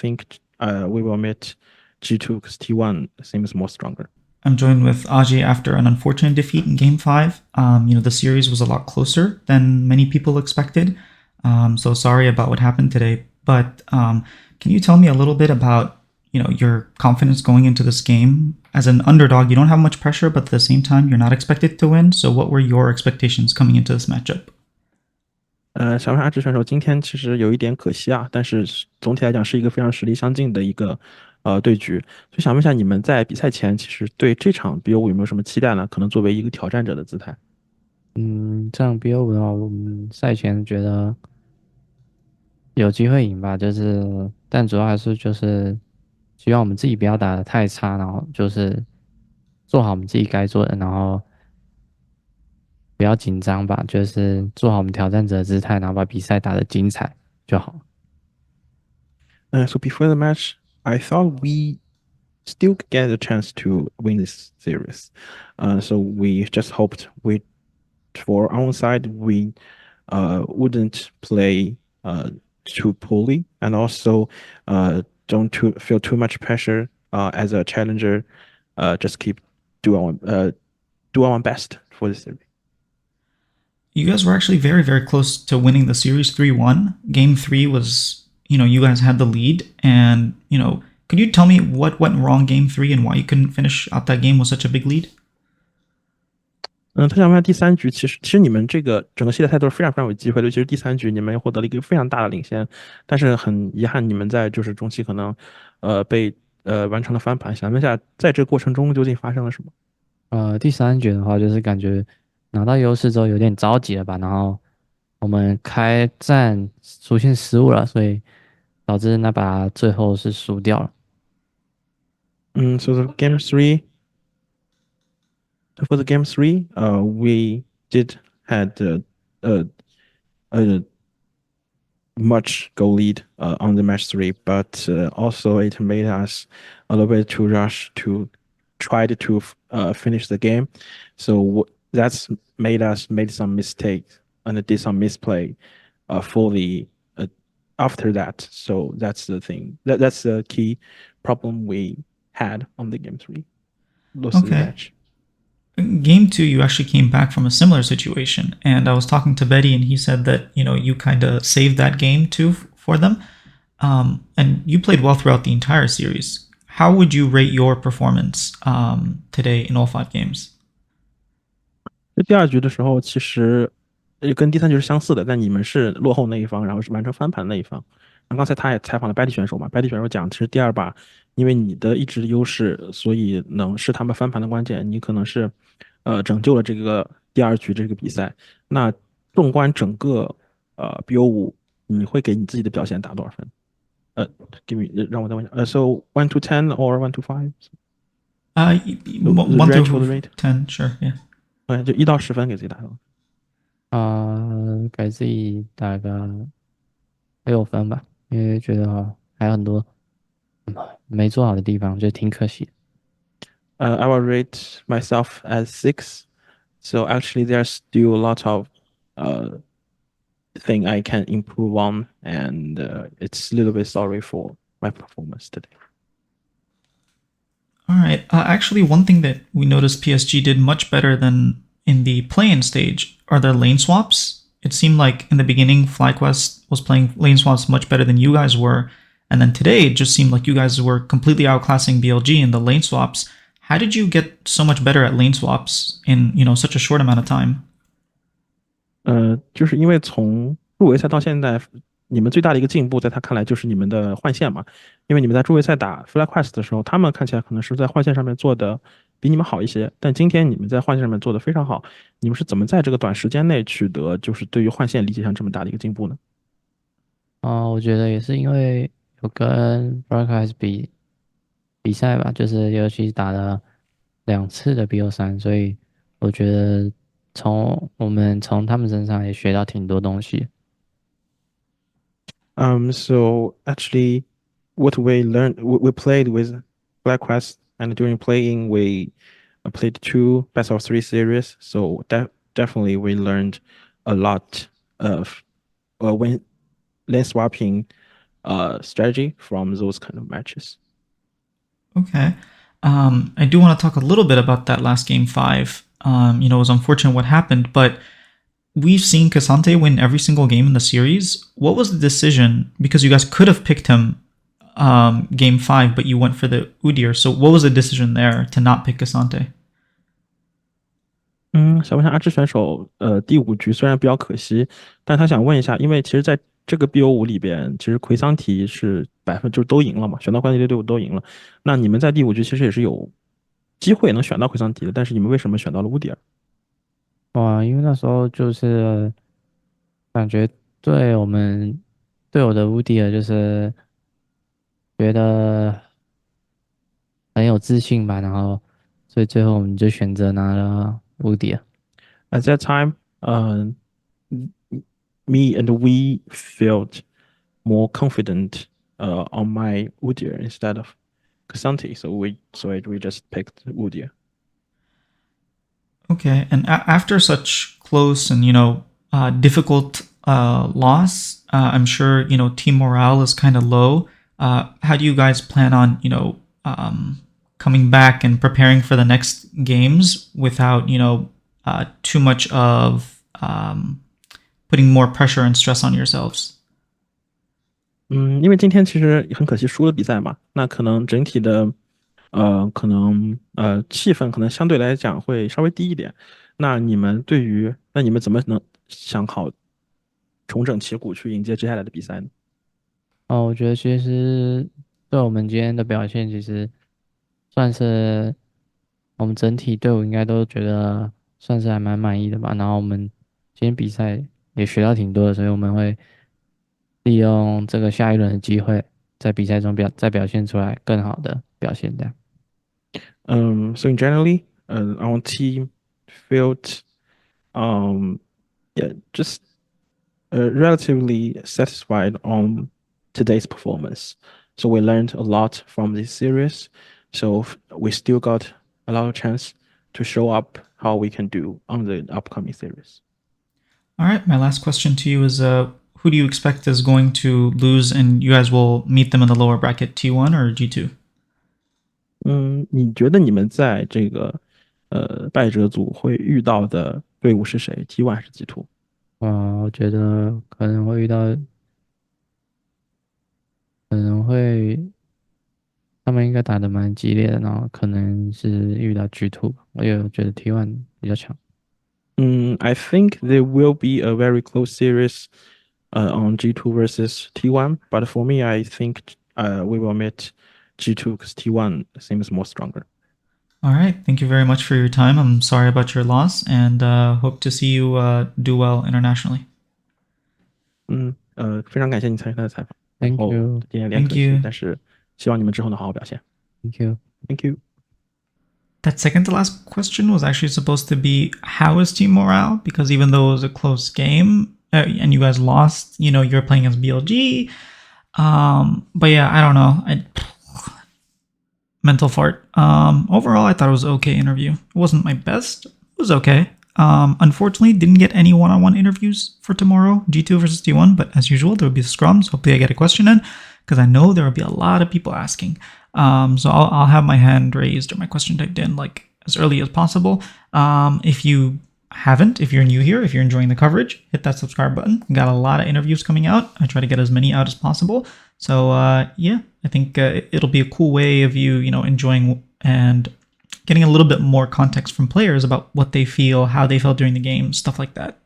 think we will meet G2 because T1 seems more stronger. I'm joined with Ajay after an unfortunate defeat in Game 5. The series was a lot closer than many people expected. So sorry about what happened today. But can you tell me a little bit about your confidence going into this game? As an underdog, you don't have much pressure, but at the same time, you're not expected to win. So what were your expectations coming into this matchup? 小问阿志选手今天其实有一点可惜啊，但是总体来讲是一个非常实力相近的一个对局，就想问一下你们在比赛前其实对这场 BO5有没有什么期待呢？可能作为一个挑战者的姿态。这样 BO5的话，我们赛前觉得有机会赢吧，但主要还是希望我们自己不要打得太差，然后做好我们自己该做的，然后不要紧张吧，做好我们挑战者的姿态，然后把比赛打得精彩就好。So before the match, I thought we still get a chance to win this series. So we just hoped for our own side, we wouldn't play too poorly, and also don't feel too much pressure as a challenger. Just keep do our best for the series. You guys were actually very, very close to winning the series 3-1. Game 3 was, you guys had the lead. And, could you tell me what went wrong game 3 and why you couldn't finish out that game with such a big lead? 他想问下第三局，其实你们这个整个系列赛都是非常非常有机会的，尤其是第三局你们获得了一个非常大的领先，但是很遗憾你们在就是中期可能被完成了翻盘。想问一下，在这个过程中究竟发生了什么？第三局的话，就是感觉拿到优势之后有点着急了吧，然后我们开战出现失误了，所以导致那把最后是输掉了。So the game three, for the game three, we did had a much goal lead on the match three, but also it made us a little bit too rush to try to finish the game. So that's made some mistakes and did some misplay for the after that. So that's the thing. That's the key problem we had on the game three. Lost the Okay. match. Game 2, you actually came back from a similar situation. And I was talking to Betty, and he said that, you kind of saved that game too for them. And you played well throughout the entire series. How would you rate your performance today in all 5 games? 就第二局的时候，其实跟第三局是相似的，但你们是落后那一方，然后是完成翻盘那一方。那刚才他也采访了 Betty 选手嘛，Betty 选手讲，其实第二把因为你的一直优势，所以是他们翻盘的关键。你可能是拯救了这个第二局这个比赛。那纵观整个BO5，你会给你自己的表现打多少分？给你让我再问一下，so 1 to 10 or 1 to 5？1 range for the through rate？10, sure, yeah. 就1到10分给自己打多给自己打个6分吧，因为觉得还有很多没做好的地方，就挺可惜的。I will rate myself as 6. So actually, there's still a lot of thing I can improve on, and it's a little bit sorry for my performance today. All right. Actually, one thing that we noticed PSG did much better than in the play-in stage are their lane swaps. It seemed like in the beginning, FlyQuest was playing lane swaps much better than you guys were, and then today it just seemed like you guys were completely outclassing BLG in the lane swaps. How did you get so much better at lane swaps in such a short amount of time? 就是因为从入围赛到现在，你们最大的一个进步，在他看来就是你们的换线嘛。因为你们在入围赛打 FlyQuest 的时候，他们看起来可能是在换线上面做的比你们好一些，但今天你们在换线上面做的非常好。你们是怎么在这个短时间内取得就是对于换线理解上这么大的一个进步呢？我觉得也是因为有跟 Broadcast 比赛吧，就是尤其打了2次的 BO3，所以我觉得我们从他们身上也学到挺多东西。So actually, what we learned, we played with FlyQuest, and during playing, we played 2 best of 3 series. So definitely we learned a lot of when lane swapping strategy from those kind of matches. Okay. I do want to talk a little bit about that last game 5. It was unfortunate what happened, but we've seen Cassante win every single game in the series. What was the decision? Because you guys could have picked him game 5, but you went for the Udyr. So what was the decision there to not pick Cassante? 想问一下阿志选手，第5局虽然比较可惜，但他想问一下，因为其实在这个 BO5里边，其实奎桑提是就是都赢了嘛，选到关系队伍都赢了。那你们在第5局其实也是有机会能选到奎桑提的，但是你们为什么选到了乌迪尔？哇，因为那时候就是感觉对我们队友的乌迪尔就是觉得很有自信吧，然后所以最后我们就选择拿了乌迪尔。At that time, me and we felt more confident on my Udyr instead of Casanti, so we just picked Udyr. Okay, and after such close and difficult loss, I'm sure team morale is kind of low. How do you guys plan on coming back and preparing for the next games without too much of putting more pressure and stress on yourselves? 因为今天其实很可惜输了比赛嘛，那可能整体的可能气氛可能相对来讲会稍微低一点。那你们怎么能想好重整旗鼓去迎接接下来的比赛呢？哦，我觉得其实对我们今天的表现，其实算是我们整体队伍应该都觉得算是还蛮满意的吧。然后我们今天比赛也学到挺多的，所以我们会利用这个下一轮的机会，在比赛中再表现出来更好的表现。这样。So generally, our team felt yeah, just relatively satisfied on today's performance. So we learned a lot from this series. So we still got a lot of chance to show up how we can do on the upcoming series. All right, my last question to you is who do you expect is going to lose and you guys will meet them in the lower bracket, T1 or G2? 你觉得你们在这个败者组会遇到的队伍是谁？T1还是 G2？我觉得可能会遇到，可能会他们应该打得蛮激烈的，然后可能是遇到 G2 吧，我也觉得 T1 比较强。I think there will be a very close series on G2 versus T1, but for me, I think we will meet G2 because T1 seems more stronger. All right, thank you very much for your time. I'm sorry about your loss and hope to see you do well internationally. 非常感谢你参与他的采访。Thank 然后 you. 今天有点可 Thank 惜 you. 但是希望你们之后能好好表现。Thank you. Thank you. That second to last question was actually supposed to be how is team morale? Because even though it was a close game and you guys lost, you're playing as BLG. But yeah, I don't know. Mental fart. Overall, I thought it was okay interview. It wasn't my best. It was okay. Unfortunately, didn't get any one-on-one interviews for tomorrow, G2 versus T1. But as usual, there will be scrums. Hopefully, I get a question in because I know there will be a lot of people asking. So I'll have my hand raised or my question typed in like as early as possible. If you haven't, if you're new here, if you're enjoying the coverage, hit that subscribe button. We got a lot of interviews coming out. I try to get as many out as possible. So yeah, I think it'll be a cool way of you, enjoying and getting a little bit more context from players about what they feel, how they felt during the game, stuff like that.